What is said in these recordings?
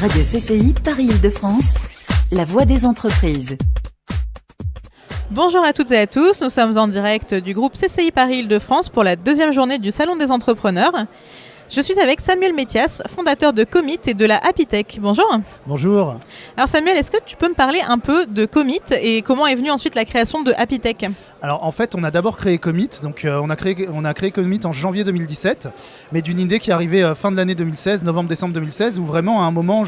Radio CCI Paris-Île-de-France, la voix des entreprises. Bonjour à toutes et à tous, nous sommes en direct du groupe CCI Paris-Île-de-France pour la deuxième journée du Salon des entrepreneurs. Je suis avec Samuel Métias, fondateur de Commit et de la Happytech. Bonjour. Bonjour. Alors Samuel, est-ce que tu peux me parler un peu de Commit et comment est venue ensuite la création de Happytech ? Alors en fait, on a d'abord créé Commit, donc on a créé Commit en janvier 2017, mais d'une idée qui est arrivée fin de l'année 2016, novembre-décembre 2016, où vraiment à un moment,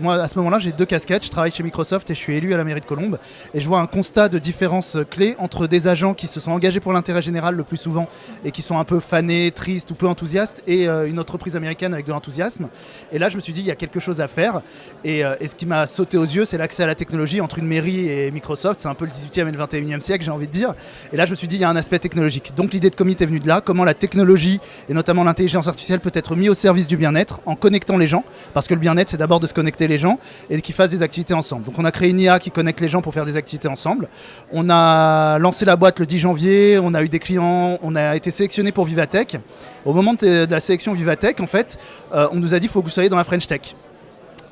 moi à ce moment-là, j'ai deux casquettes, je travaille chez Microsoft et je suis élu à la mairie de Colombes, et je vois un constat de différence clé entre des agents qui se sont engagés pour l'intérêt général le plus souvent et qui sont un peu fanés, tristes ou peu enthousiastes, et une entreprise américaine avec de l'enthousiasme. Et là, je me suis dit, il y a quelque chose à faire, et ce qui m'a sauté aux yeux, c'est l'accès à la technologie entre une mairie et Microsoft, c'est un peu le 18e et le 21e siècle, j'ai envie de dire. Et là, je me suis dit, il y a un aspect technologique. Donc l'idée de Commit est venue de là, comment la technologie, et notamment l'intelligence artificielle, peut être mise au service du bien-être en connectant les gens, parce que le bien-être, c'est d'abord de se connecter les gens et qu'ils fassent des activités ensemble. Donc on a créé une IA qui connecte les gens pour faire des activités ensemble. On a lancé la boîte le 10 janvier, on a eu des clients, on a été sélectionné pour Vivatech. Au moment de la sélection Vivatech, en fait, on nous a dit, il faut que vous soyez dans la French Tech.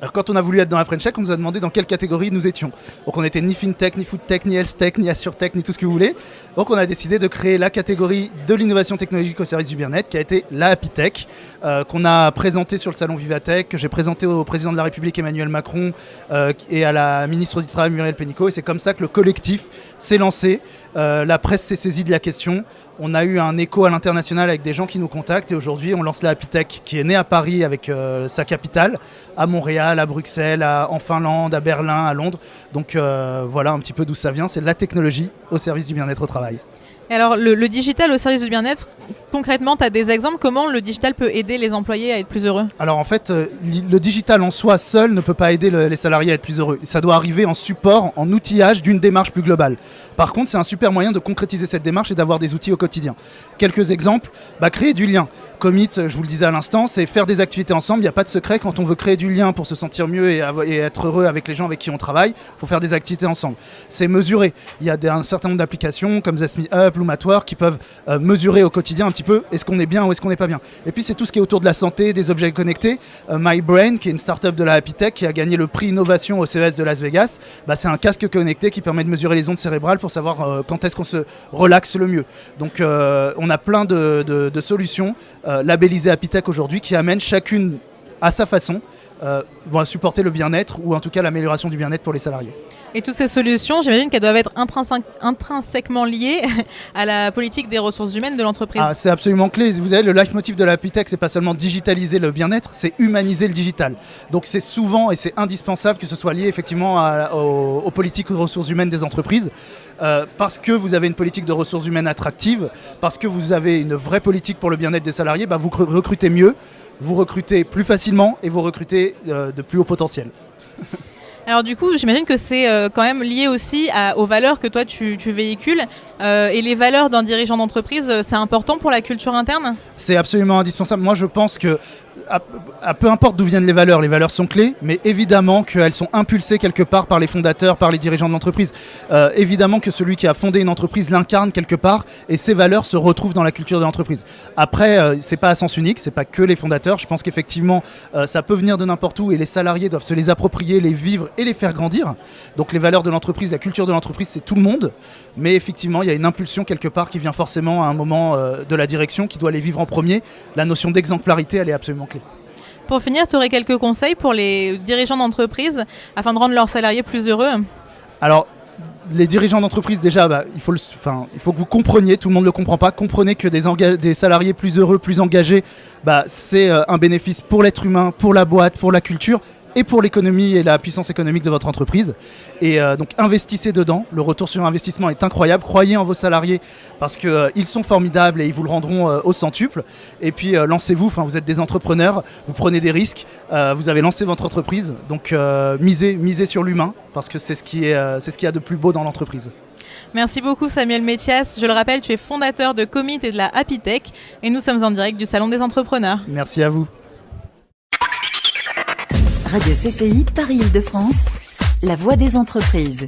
Alors quand on a voulu être dans la French Tech, on nous a demandé dans quelle catégorie nous étions. Donc on n'était ni FinTech, ni FoodTech, ni HealthTech, ni AssureTech, ni tout ce que vous voulez. Donc on a décidé de créer la catégorie de l'innovation technologique au service du bien-être, qui a été la Happytech, qu'on a présenté sur le salon Vivatech, que j'ai présenté au président de la République Emmanuel Macron et à la ministre du Travail Muriel Pénicaud. Et c'est comme ça que le collectif s'est lancé. La presse s'est saisie de la question. On a eu un écho à l'international avec des gens qui nous contactent et aujourd'hui on lance la Happytech qui est née à Paris avec sa capitale, à Montréal, à Bruxelles, en Finlande, à Berlin, à Londres. Donc voilà un petit peu d'où ça vient, c'est la technologie au service du bien-être au travail. Et alors le digital au service du bien-être, concrètement tu as des exemples comment le digital peut aider les employés à être plus heureux ? Alors en fait, le digital en soi seul ne peut pas aider les salariés à être plus heureux. Ça doit arriver en support, en outillage d'une démarche plus globale. Par contre, c'est un super moyen de concrétiser cette démarche et d'avoir des outils au quotidien. Quelques exemples, créer du lien. Commit, je vous le disais à l'instant, c'est faire des activités ensemble. Il n'y a pas de secret. Quand on veut créer du lien pour se sentir mieux et être heureux avec les gens avec qui on travaille, il faut faire des activités ensemble. C'est mesurer. Il y a un certain nombre d'applications comme ZestMeUp, Loomatoire qui peuvent mesurer au quotidien un petit peu est-ce qu'on est bien ou est-ce qu'on n'est pas bien. Et puis c'est tout ce qui est autour de la santé, des objets connectés. MyBrain, qui est une start-up de la Happytech, qui a gagné le prix innovation au CES de Las Vegas, c'est un casque connecté qui permet de mesurer les ondes cérébrales pour savoir quand est-ce qu'on se relaxe le mieux. Donc on a plein de solutions labellisées Happytech aujourd'hui qui amènent chacune à sa façon vont supporter le bien-être ou en tout cas l'amélioration du bien-être pour les salariés. Et toutes ces solutions, j'imagine qu'elles doivent être intrinsèquement liées à la politique des ressources humaines de l'entreprise. C'est absolument clé. Vous savez, le leitmotiv de la Happytech, c'est pas seulement digitaliser le bien-être, c'est humaniser le digital. Donc c'est souvent et c'est indispensable que ce soit lié effectivement aux politiques de ressources humaines des entreprises. Parce que vous avez une politique de ressources humaines attractive, parce que vous avez une vraie politique pour le bien-être des salariés, vous recrutez mieux, vous recrutez plus facilement et vous recrutez de plus haut potentiel. Alors du coup, j'imagine que c'est quand même lié aussi aux valeurs que toi tu véhicules. Et les valeurs d'un dirigeant d'entreprise, c'est important pour la culture interne ? C'est absolument indispensable. Moi, je pense que peu importe d'où viennent les valeurs sont clés, mais évidemment qu'elles sont impulsées quelque part par les fondateurs, par les dirigeants de l'entreprise. Évidemment que celui qui a fondé une entreprise l'incarne quelque part et ces valeurs se retrouvent dans la culture de l'entreprise. Après, c'est pas à sens unique, c'est pas que les fondateurs. Je pense qu'effectivement, ça peut venir de n'importe où et les salariés doivent se les approprier, les vivre et les faire grandir. Donc les valeurs de l'entreprise, la culture de l'entreprise, c'est tout le monde. Mais effectivement, il y a une impulsion quelque part qui vient forcément à un moment de la direction qui doit les vivre en premier. La notion d'exemplarité, elle est absolument clé. Pour finir, tu aurais quelques conseils pour les dirigeants d'entreprise afin de rendre leurs salariés plus heureux ? Alors, les dirigeants d'entreprise, déjà, il faut que vous compreniez, tout le monde ne le comprend pas, comprenez que des salariés plus heureux, plus engagés, c'est un bénéfice pour l'être humain, pour la boîte, pour la culture et pour l'économie et la puissance économique de votre entreprise. Et donc investissez dedans, le retour sur investissement est incroyable, croyez en vos salariés parce qu'ils sont formidables et ils vous le rendront au centuple. Et puis lancez-vous, vous êtes des entrepreneurs, vous prenez des risques, vous avez lancé votre entreprise, donc misez sur l'humain parce que c'est ce qu'il y a de plus beau dans l'entreprise. Merci beaucoup Samuel Métias. Je le rappelle, tu es fondateur de Commit et de la Happytech et nous sommes en direct du Salon des entrepreneurs. Merci à vous. Radio CCI Paris-Île-de-France, la voix des entreprises.